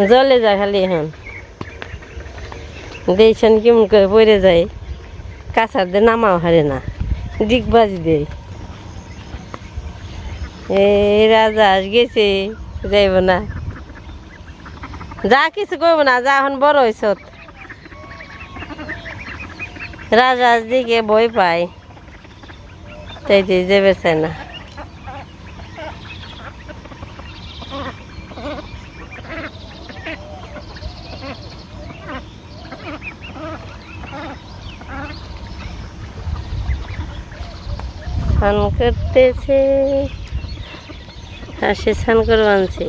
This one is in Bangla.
জলে যায় খালি এখন দেখছেন কেমন করে পড়ে যায় কাছার দিয়ে নামাও হারে না ডিগবাজি দেয় এই রাজা গেছে যাইব না যা কিছু করবো না যা এখন বড় হয়েছ রাজা দিকে ভয় পায় তাই যাবে চায় না স্নান করতেছে হাসি স্নান করে আনছে